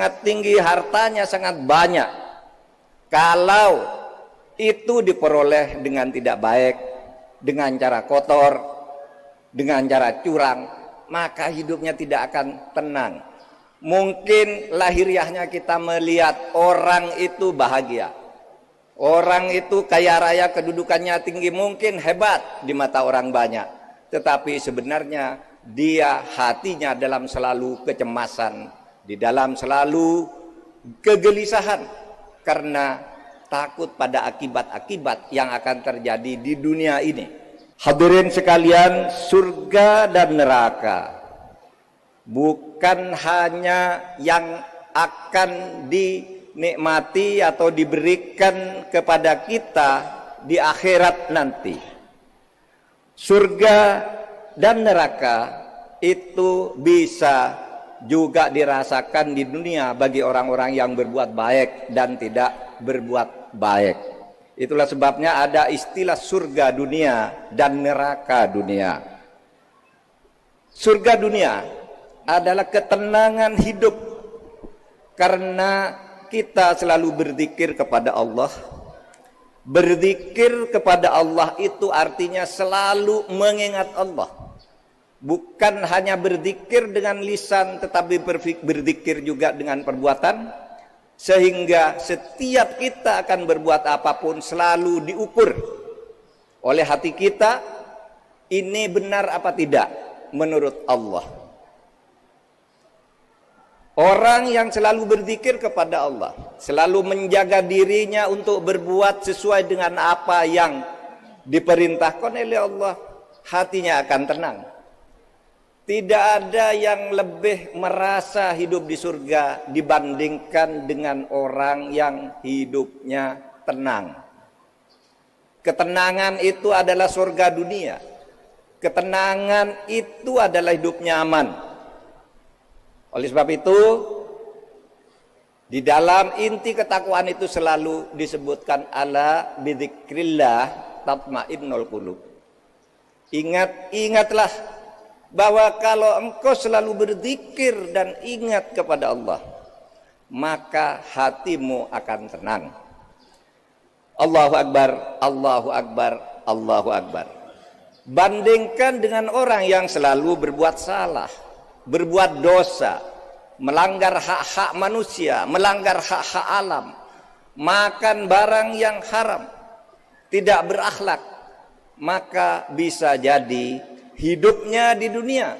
sangat tinggi, hartanya sangat banyak. Kalau itu diperoleh dengan tidak baik, dengan cara kotor, dengan cara curang, maka hidupnya tidak akan tenang. Mungkin lahiriahnya kita melihat orang itu bahagia, orang itu kaya raya, kedudukannya tinggi, mungkin hebat di mata orang banyak, tetapi sebenarnya dia hatinya dalam selalu kecemasan, di dalam selalu kegelisahan, karena takut pada akibat-akibat yang akan terjadi di dunia ini. Hadirin sekalian, surga dan neraka bukan hanya yang akan dinikmati atau diberikan kepada kita di akhirat nanti. Surga dan neraka itu bisa juga dirasakan di dunia bagi orang-orang yang berbuat baik dan tidak berbuat baik. Itulah sebabnya ada istilah surga dunia dan neraka dunia. Surga dunia adalah ketenangan hidup karena kita selalu berzikir kepada Allah. Berzikir kepada Allah itu artinya selalu mengingat Allah. Bukan hanya berzikir dengan lisan, tetapi berzikir juga dengan perbuatan, sehingga setiap kita akan berbuat apapun selalu diukur oleh hati kita, ini benar apa tidak menurut Allah. Orang yang selalu berzikir kepada Allah, selalu menjaga dirinya untuk berbuat sesuai dengan apa yang diperintahkan oleh Allah, hatinya akan tenang. Tidak ada yang lebih merasa hidup di surga dibandingkan dengan orang yang hidupnya tenang. Ketenangan itu adalah surga dunia. Ketenangan itu adalah hidup nyaman. Oleh sebab itu, di dalam inti ketakwaan itu selalu disebutkan ala bidzikrillah tatmainnul qulub. Ingatlah bahwa kalau engkau selalu berzikir dan ingat kepada Allah, maka hatimu akan tenang. Allahu Akbar, Allahu Akbar, Allahu Akbar. Bandingkan dengan orang yang selalu berbuat salah, berbuat dosa, melanggar hak-hak manusia, melanggar hak-hak alam, makan barang yang haram, tidak berakhlak, maka bisa jadi hidupnya di dunia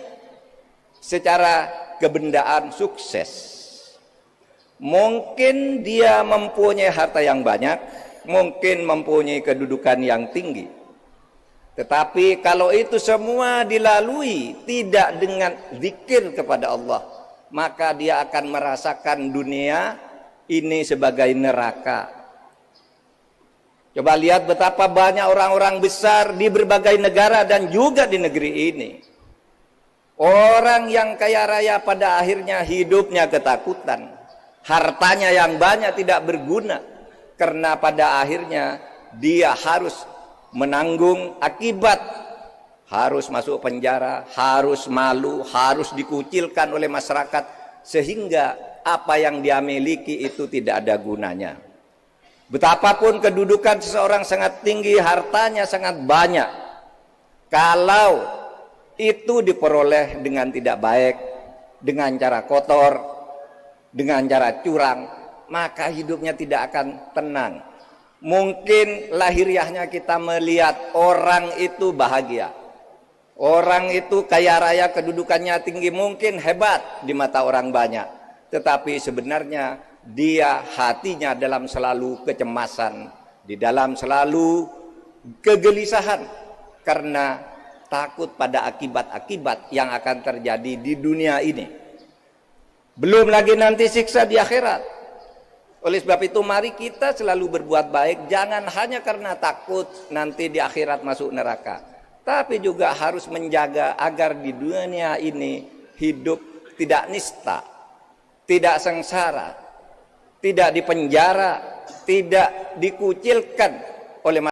secara kebendaan sukses. Mungkin dia mempunyai harta yang banyak, mungkin mempunyai kedudukan yang tinggi. Tetapi kalau itu semua dilalui tidak dengan zikir kepada Allah, maka dia akan merasakan dunia ini sebagai neraka. Coba lihat betapa banyak orang-orang besar di berbagai negara dan juga di negeri ini. Orang yang kaya raya pada akhirnya hidupnya ketakutan. Hartanya yang banyak tidak berguna. Karena pada akhirnya dia harus menanggung akibat. Harus masuk penjara, harus malu, harus dikucilkan oleh masyarakat. Sehingga apa yang dia miliki itu tidak ada gunanya. Betapapun kedudukan seseorang sangat tinggi, hartanya sangat banyak, kalau itu diperoleh dengan tidak baik, dengan cara kotor, dengan cara curang, maka hidupnya tidak akan tenang. Mungkin lahiriahnya kita melihat orang itu bahagia, orang itu kaya raya, kedudukannya tinggi, mungkin hebat di mata orang banyak, tetapi sebenarnya dia hatinya dalam selalu kecemasan, di dalam selalu kegelisahan, karena takut pada akibat-akibat yang akan terjadi di dunia ini. Belum lagi nanti siksa di akhirat. Oleh sebab itu mari kita selalu berbuat baik, jangan hanya karena takut nanti di akhirat masuk neraka, tapi juga harus menjaga agar di dunia ini hidup tidak nista, tidak sengsara, tidak dipenjara, tidak dikucilkan oleh